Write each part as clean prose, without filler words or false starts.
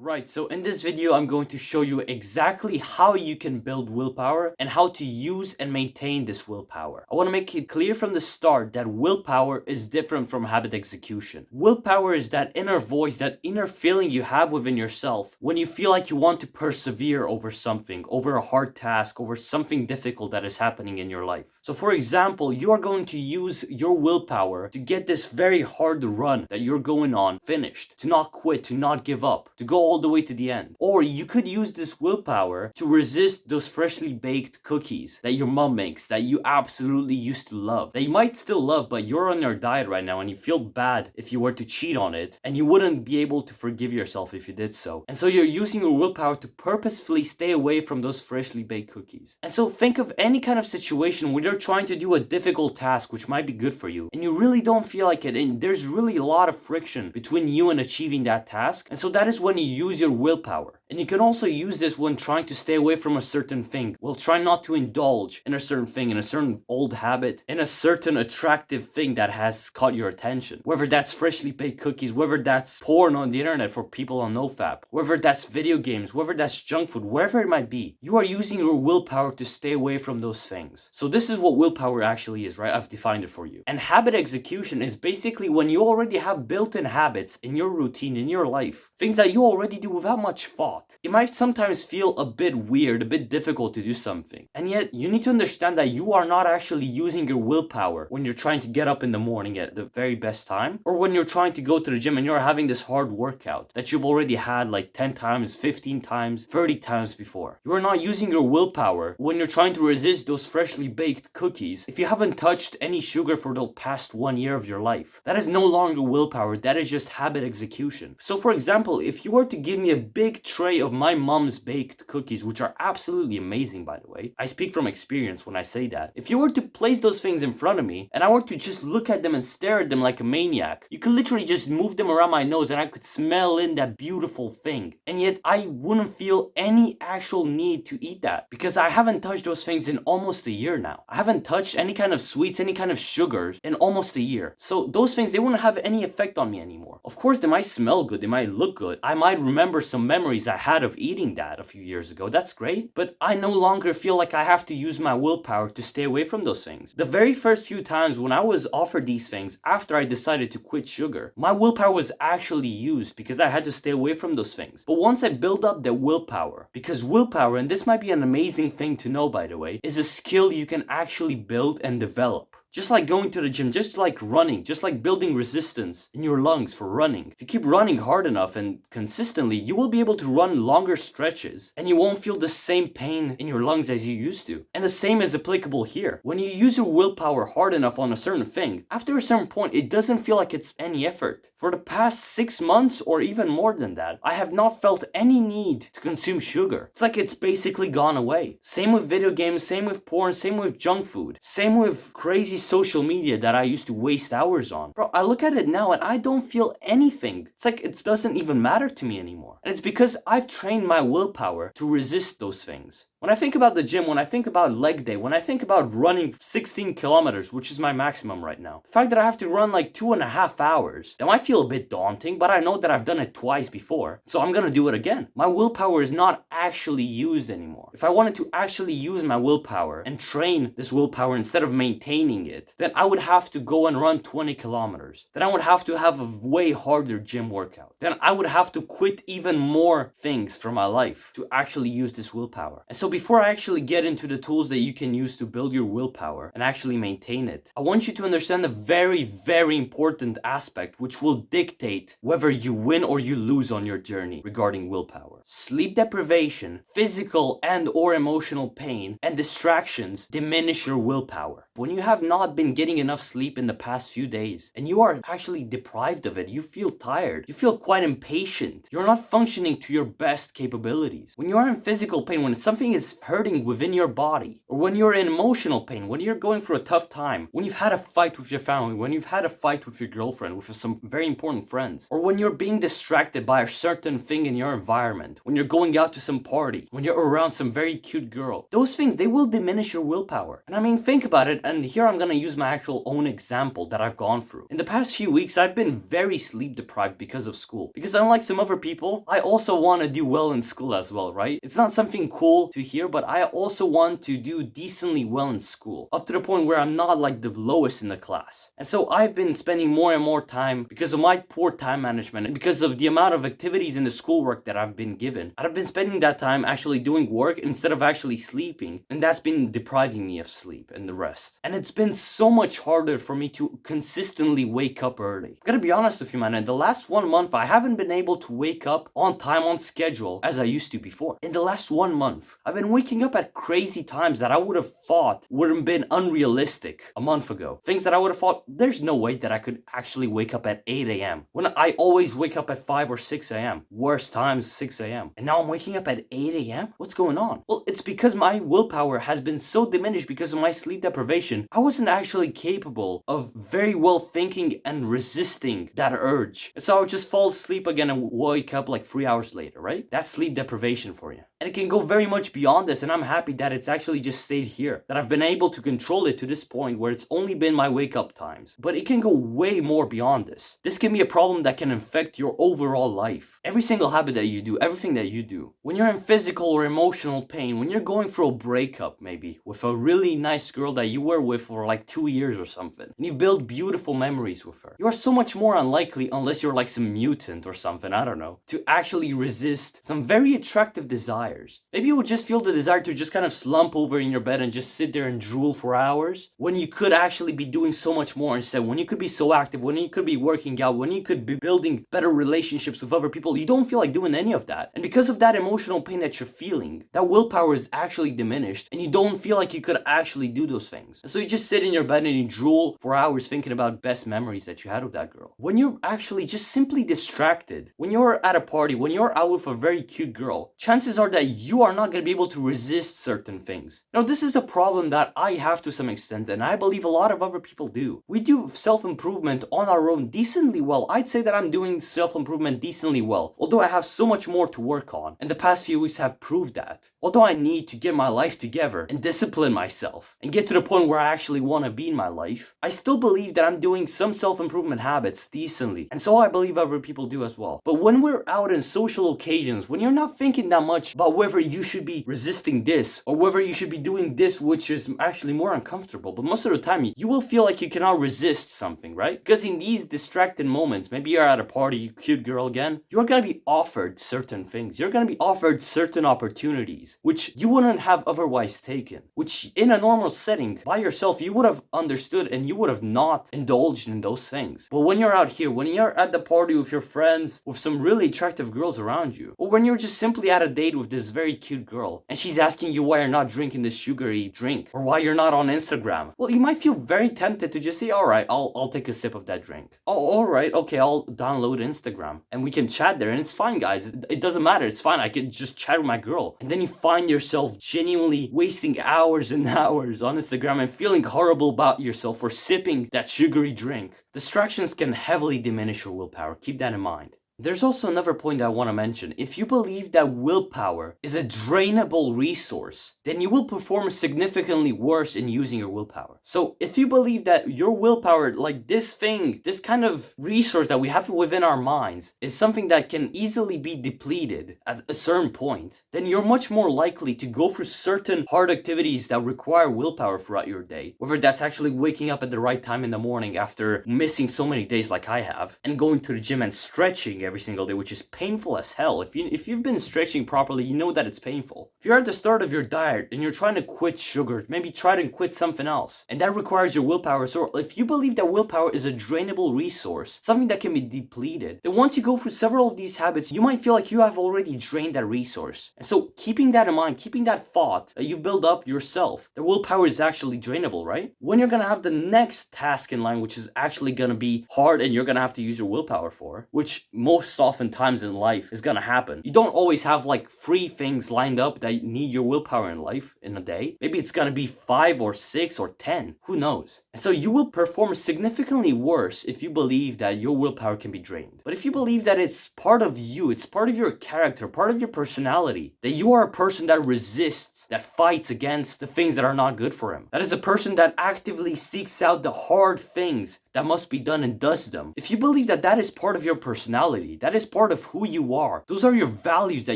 Right, so in this video, I'm going to show you exactly how you can build willpower and how to use and maintain this willpower. I want to make it clear from the start that willpower is different from habit execution. Willpower is that inner voice, that inner feeling you have within yourself when you feel like you want to persevere over something, over a hard task, over something difficult that is happening in your life. So for example, you are going to use your willpower to get this very hard run that you're going on finished, to not quit, to not give up, to go all the way to the end. Or you could use this willpower to resist those freshly baked cookies that your mom makes that you absolutely used to love, that you might still love, but you're on your diet right now and you feel bad if you were to cheat on it, and you wouldn't be able to forgive yourself if you did so. And so you're using your willpower to purposefully stay away from those freshly baked cookies. And so think of any kind of situation where you're trying to do a difficult task which might be good for you and you really don't feel like it, and there's really a lot of friction between you and achieving that task. And so that is when you use your willpower. And you can also use this when trying to stay away from a certain thing. Well, try not to indulge in a certain thing, in a certain old habit, in a certain attractive thing that has caught your attention. Whether that's freshly baked cookies, whether that's porn on the internet for people on NoFap, whether that's video games, whether that's junk food, wherever it might be, you are using your willpower to stay away from those things. So this is what willpower actually is, right? I've defined it for you. And habit execution is basically when you already have built-in habits in your routine, in your life, things that you already do without much thought. It might sometimes feel a bit weird, a bit difficult to do something. And yet, you need to understand that you are not actually using your willpower when you're trying to get up in the morning at the very best time, or when you're trying to go to the gym and you're having this hard workout that you've already had like 10 times, 15 times, 30 times before. You are not using your willpower when you're trying to resist those freshly baked cookies if you haven't touched any sugar for the past 1 year of your life. That is no longer willpower, that is just habit execution. So for example, if you were to give me a big tray of my mom's baked cookies, which are absolutely amazing by the way, I speak from experience when I say that. If you were to place those things in front of me and I were to just look at them and stare at them like a maniac, you could literally just move them around my nose and I could smell in that beautiful thing. And yet I wouldn't feel any actual need to eat that because I haven't touched those things in almost a year now. I haven't touched any kind of sweets, any kind of sugars in almost a year. So those things, they wouldn't have any effect on me anymore. Of course, they might smell good, they might look good. I might remember some memories I had of eating that a few years ago. That's great. But I no longer feel like I have to use my willpower to stay away from those things. The very first few times when I was offered these things after I decided to quit sugar, my willpower was actually used because I had to stay away from those things. But once I build up that willpower, because willpower, and this might be an amazing thing to know by the way, is a skill you can actually build and develop. Just like going to the gym, just like running, just like building resistance in your lungs for running. If you keep running hard enough and consistently, you will be able to run longer stretches and you won't feel the same pain in your lungs as you used to. And the same is applicable here. When you use your willpower hard enough on a certain thing, after a certain point, it doesn't feel like it's any effort. For the past 6 months or even more than that, I have not felt any need to consume sugar. It's like it's basically gone away. Same with video games, same with porn, same with junk food, same with crazy social media that I used to waste hours on. Bro, I look at it now and I don't feel anything. It's like it doesn't even matter to me anymore. And it's because I've trained my willpower to resist those things. When I think about the gym, when I think about leg day, when I think about running 16 kilometers, which is my maximum right now, the fact that I have to run like 2.5 hours, that might feel a bit daunting, but I know that I've done it twice before, so I'm gonna do it again. My willpower is not actually used anymore. If I wanted to actually use my willpower and train this willpower instead of maintaining it, then I would have to go and run 20 kilometers. Then I would have to have a way harder gym workout. Then I would have to quit even more things from my life to actually use this willpower. And so before I actually get into the tools that you can use to build your willpower and actually maintain it, I want you to understand a very, very important aspect which will dictate whether you win or you lose on your journey regarding willpower. Sleep deprivation, physical and or emotional pain, and distractions diminish your willpower. When you have not been getting enough sleep in the past few days and you are actually deprived of it, you feel tired, you feel quite impatient, you're not functioning to your best capabilities. When you are in physical pain, when something is hurting within your body, or when you're in emotional pain, when you're going through a tough time, when you've had a fight with your family, when you've had a fight with your girlfriend, with some very important friends, or when you're being distracted by a certain thing in your environment, when you're going out to some party, when you're around some very cute girl, those things, they will diminish your willpower. And I mean, think about it. and here I'm gonna use my actual own example that I've gone through. In the past few weeks, I've been very sleep deprived because of school. Because unlike some other people, I also want to do well in school as well, right? It's not something cool to hear, but I also want to do decently well in school, up to the point where I'm not like the lowest in the class. And so I've been spending more and more time, because of my poor time management and because of the amount of activities in the schoolwork that I've been given, I've been spending that time actually doing work instead of actually sleeping, and that's been depriving me of sleep and the rest. And it's been so much harder for me to consistently wake up early. I'm gonna be honest with you, man, in the last 1 month I haven't been able to wake up on time, on schedule, as I used to before. In the last 1 month, I've been waking up at crazy times that I would have thought would have been unrealistic a month ago. Things that I would have thought, there's no way that I could actually wake up at 8 a.m. when I always wake up at 5 or 6 a.m. Worst times 6 a.m. And now I'm waking up at 8 a.m.? What's going on? Well, it's because my willpower has been so diminished because of my sleep deprivation. I wasn't actually capable of very well thinking and resisting that urge. And so I would just fall asleep again and wake up like 3 hours later, right? That's sleep deprivation for you. And it can go very much beyond this, and I'm happy that it's actually just stayed here, that I've been able to control it to this point where it's only been my wake up times. But it can go way more beyond this. This can be a problem that can affect your overall life. Every single habit that you do, everything that you do. When you're in physical or emotional pain, when you're going through a breakup maybe with a really nice girl that you were with for like 2 years or something, and you build beautiful memories with her, you are so much more unlikely, unless you're like some mutant or something, I don't know, to actually resist some very attractive desires. Maybe you would just feel the desire to just kind of slump over in your bed and just sit there and drool for hours, when you could actually be doing so much more instead, when you could be so active, when you could be working out, when you could be building better relationships with other people. You don't feel like doing any of that. And because of that emotional pain that you're feeling, that willpower is actually diminished, and you don't feel like you could actually do those things. And so you just sit in your bed and you drool for hours thinking about best memories that you had with that girl. When you're actually just simply distracted, when you're at a party, when you're out with a very cute girl, chances are that you are not going to be able to resist certain things. Now, this is a problem that I have to some extent, and I believe a lot of other people do. We do self-improvement on our own decently well. I'd say that I'm doing self-improvement decently well, although I have so much more to work on, and the past few weeks have proved that. Although I need to get my life together and discipline myself and get to the point where I actually want to be in my life, I still believe that I'm doing some self-improvement habits decently, and so I believe other people do as well. But when we're out in social occasions, when you're not thinking that much about whether you should be resisting this or whether you should be doing this, which is actually more uncomfortable, but most of the time you will feel like you cannot resist something, right? Because in these distracted moments, maybe you're at a party, cute girl again, you're gonna be offered certain things. You're gonna be offered certain opportunities which you wouldn't have otherwise taken, which in a normal setting by yourself you would have understood and you would have not indulged in those things. But when you're out here, when you're at the party with your friends, with some really attractive girls around you, or when you're just simply at a date with this very cute girl and she's asking you why you're not drinking this sugary drink or why you're not on Instagram, well, you might feel very tempted to just say, all right, I'll take a sip of that drink. Oh, all right, okay, I'll download Instagram and we can chat there, and it's fine, guys. It doesn't matter. It's fine. I can just chat with my girl. And then you find yourself genuinely wasting hours and hours on Instagram and feeling horrible about yourself for sipping that sugary drink. Distractions can heavily diminish your willpower. Keep that in mind. There's also another point I want to mention. If you believe that willpower is a drainable resource, then you will perform significantly worse in using your willpower. So if you believe that your willpower, like this thing, this kind of resource that we have within our minds, is something that can easily be depleted at a certain point, then you're much more likely to go through certain hard activities that require willpower throughout your day. Whether that's actually waking up at the right time in the morning after missing so many days like I have, and going to the gym and stretching every single day, which is painful as hell. If you've been stretching properly, you know that it's painful. If you're at the start of your diet and you're trying to quit sugar, maybe try to quit something else, and that requires your willpower. So if you believe that willpower is a drainable resource, something that can be depleted, then once you go through several of these habits, you might feel like you have already drained that resource. And so keeping that in mind, keeping that thought that you've built up yourself, that willpower is actually drainable, right? When you're gonna have the next task in line, which is actually gonna be hard and you're gonna have to use your willpower for, which most most often times in life is gonna happen. You don't always have like 3 things lined up that need your willpower in life in a day. Maybe it's gonna be 5 or 6 or 10. Who knows? And so you will perform significantly worse if you believe that your willpower can be drained. But if you believe that it's part of you, it's part of your character, part of your personality, that you are a person that resists, that fights against the things that are not good for him, that is a person that actively seeks out the hard things that must be done and does them. If you believe that that is part of your personality, that is part of who you are, those are your values that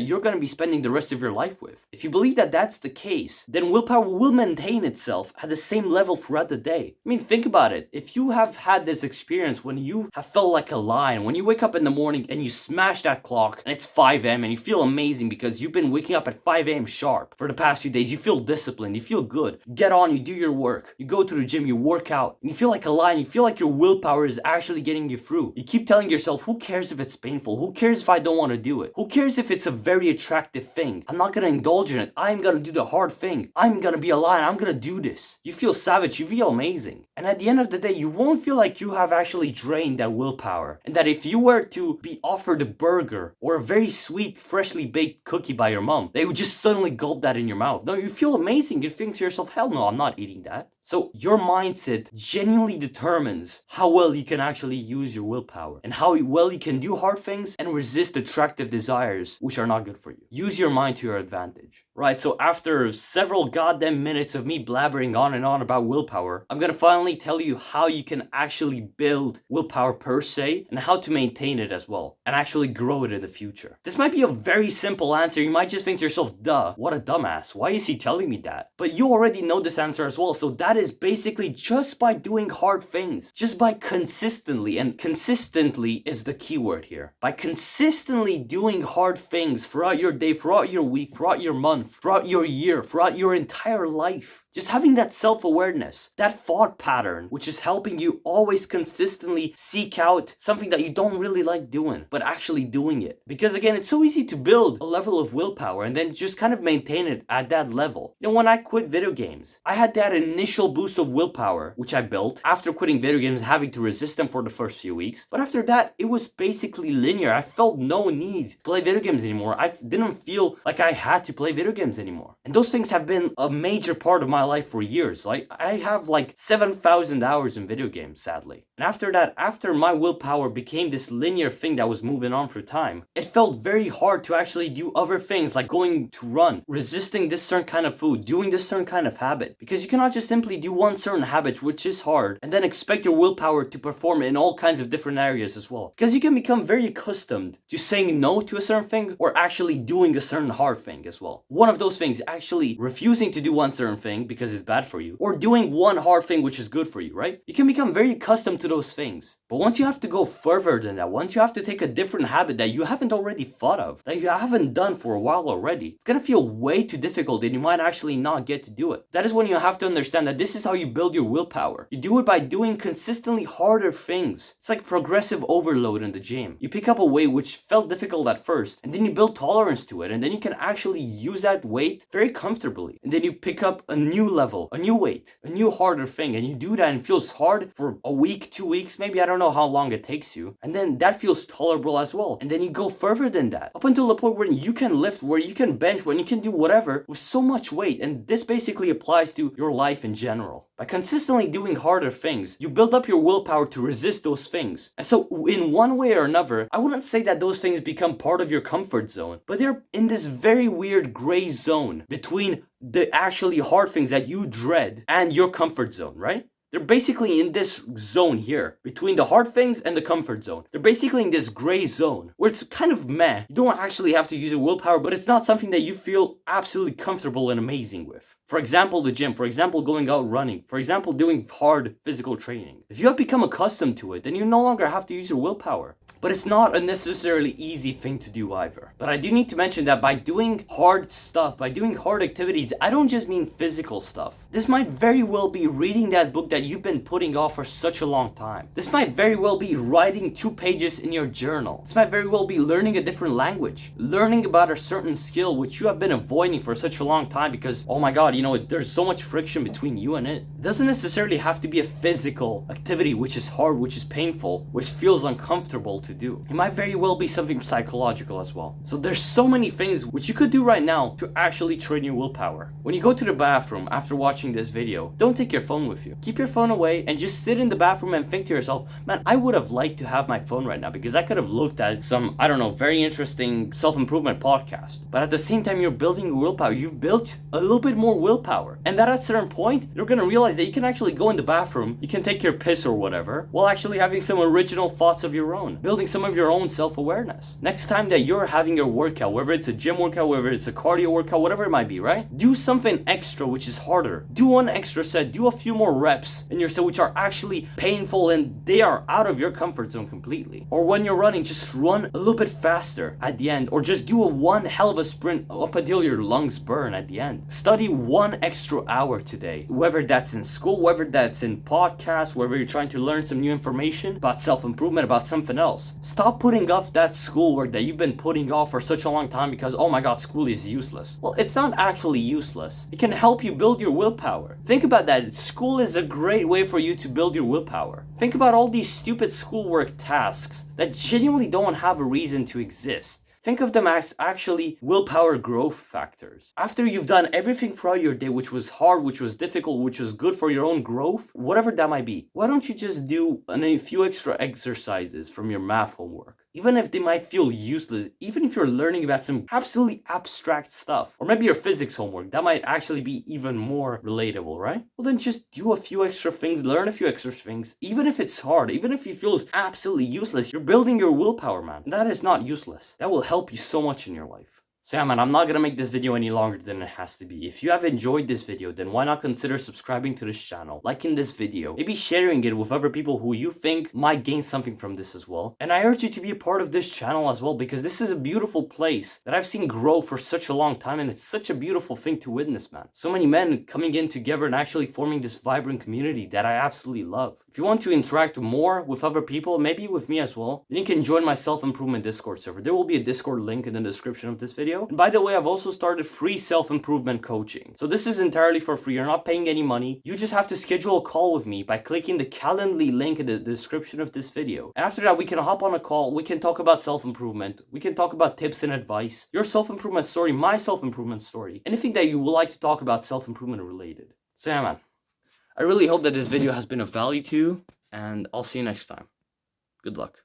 you're going to be spending the rest of your life with. If you believe that that's the case, then willpower will maintain itself at the same level throughout the day. I mean, think about it. If you have had this experience when you have felt like a lion, when you wake up in the morning and you smash that clock and it's 5 a.m. and you feel amazing because you've been waking up at 5 a.m. sharp for the past few days, you feel disciplined, you feel good, you get on, you do your work, you go to the gym, you work out, and you feel like a lion, you feel like your willpower is actually getting you through. You keep telling yourself, who cares if it's painful? Who cares if I don't want to do it? Who cares if it's a very attractive thing? I'm not gonna indulge in it. I'm gonna do the hard thing. I'm gonna be a lion. I'm gonna do this. You feel savage. You feel amazing. And at the end of the day, you won't feel like you have actually drained that willpower. And that if you were to be offered a burger or a very sweet, freshly baked cookie by your mom, they would just suddenly gulp that in your mouth. No, you feel amazing. You think to yourself, hell no, I'm not eating that. So your mindset genuinely determines how well you can actually use your willpower and how well you can do hard things and resist attractive desires which are not good for you. Use your mind to your advantage. Right, so after several goddamn minutes of me blabbering on and on about willpower, I'm gonna finally tell you how you can actually build willpower per se and how to maintain it as well and actually grow it in the future. This might be a very simple answer. You might just think to yourself, duh, what a dumbass. Why is he telling me that? But you already know this answer as well. So that is basically just by doing hard things, just by consistently, and consistently is the key word here. By consistently doing hard things throughout your day, throughout your week, throughout your month, throughout your year, throughout your entire life. Just having that self-awareness, that thought pattern, which is helping you always consistently seek out something that you don't really like doing, but actually doing it. Because again, it's so easy to build a level of willpower and then just kind of maintain it at that level. You know, when I quit video games, I had that initial boost of willpower, which I built after quitting video games, having to resist them for the first few weeks. But after that, it was basically linear. I felt no need to play video games anymore. I didn't feel like I had to play video games anymore. And those things have been a major part of my life for years. Like, I have like 7,000 hours in video games, sadly. And after that, after my willpower became this linear thing that was moving on through time, it felt very hard to actually do other things like going to run, resisting this certain kind of food, doing this certain kind of habit. Because you cannot just simply do one certain habit, which is hard, and then expect your willpower to perform in all kinds of different areas as well. Because you can become very accustomed to saying no to a certain thing or actually doing a certain hard thing as well. One of those things, actually refusing to do one certain thing because it's bad for you, or doing one hard thing which is good for you, right? You can become very accustomed to those things. But once you have to go further than that, once you have to take a different habit that you haven't already thought of, that you haven't done for a while already, it's gonna feel way too difficult and you might actually not get to do it. That is when you have to understand that this is how you build your willpower. You do it by doing consistently harder things. It's like progressive overload in the gym. You pick up a weight which felt difficult at first, and then you build tolerance to it, and then you can actually use that weight very comfortably. And then you pick up a new level, a new weight, a new harder thing, and you do that and it feels hard for a week, 2 weeks, maybe, I don't know how long it takes you. And then that feels tolerable as well. And then you go further than that, up until the point where you can lift, where you can bench, when you can do whatever with so much weight. And this basically applies to your life in general. By consistently doing harder things, you build up your willpower to resist those things. And so in one way or another, I wouldn't say that those things become part of your comfort zone, but they're in this very weird gray zone between the actually hard things that you dread and your comfort zone, right? They're basically in this zone here, between the hard things and the comfort zone. They're basically in this gray zone, where it's kind of meh. You don't actually have to use your willpower, but it's not something that you feel absolutely comfortable and amazing with. For example, the gym. For example, going out running. For example, doing hard physical training. If you have become accustomed to it, then you no longer have to use your willpower. But it's not a necessarily easy thing to do either. But I do need to mention that by doing hard stuff, by doing hard activities, I don't just mean physical stuff. This might very well be reading that book that you've been putting off for such a long time. This might very well be writing 2 pages in your journal. This might very well be learning a different language. Learning about a certain skill which you have been avoiding for such a long time because, oh my god, you know, there's so much friction between you and it. It doesn't necessarily have to be a physical activity which is hard, which is painful, which feels uncomfortable to do. It might very well be something psychological as well. So there's so many things which you could do right now to actually train your willpower. When you go to the bathroom after watching this video, don't take your phone with you. Keep your phone away and just sit in the bathroom and think to yourself, man, I would have liked to have my phone right now because I could have looked at some, I don't know, very interesting self-improvement podcast. But at the same time you're building your willpower, you've built a little bit more willpower. And that at a certain point, you're gonna realize that you can actually go in the bathroom, you can take your piss or whatever, while actually having some original thoughts of your own, building some of your own self-awareness. Next time that you're having your workout, whether it's a gym workout, whether it's a cardio workout, whatever it might be, right? Do something extra which is harder. Do one extra set, do a few more reps in your set which are actually painful and they are out of your comfort zone completely. Or when you're running, just run a little bit faster at the end, or just do a one hell of a sprint up until your lungs burn at the end. Study one extra hour today, whether that's in school, whether that's in podcasts, whether you're trying to learn some new information about self-improvement, about something else. Stop putting off that schoolwork that you've been putting off for such a long time because, oh my god, school is useless. Well, it's not actually useless. It can help you build your willpower. Think about that. School is a great way for you to build your willpower. Think about all these stupid schoolwork tasks that genuinely don't have a reason to exist. Think of them as actually willpower growth factors. After you've done everything throughout your day which was hard, which was difficult, which was good for your own growth, whatever that might be, why don't you just do a few extra exercises from your math homework? Even if they might feel useless, even if you're learning about some absolutely abstract stuff, or maybe your physics homework, that might actually be even more relatable, right? Well, then just do a few extra things, learn a few extra things, even if it's hard, even if it feels absolutely useless, you're building your willpower, man. That is not useless. That will help you so much in your life. So yeah, man, I'm not gonna make this video any longer than it has to be. If you have enjoyed this video, then why not consider subscribing to this channel, liking this video, maybe sharing it with other people who you think might gain something from this as well. And I urge you to be a part of this channel as well, because this is a beautiful place that I've seen grow for such a long time, and it's such a beautiful thing to witness, man. So many men coming in together and actually forming this vibrant community that I absolutely love. If you want to interact more with other people, maybe with me as well, then you can join my self-improvement Discord server. There will be a Discord link in the description of this video. And by the way, I've also started free self-improvement coaching. So this is entirely for free. You're not paying any money. You just have to schedule a call with me by clicking the Calendly link in the description of this video. And after that, we can hop on a call. We can talk about self-improvement. We can talk about tips and advice, your self-improvement story, my self-improvement story, anything that you would like to talk about self-improvement related. So yeah, man. I really hope that this video has been of value to you, and I'll see you next time. Good luck.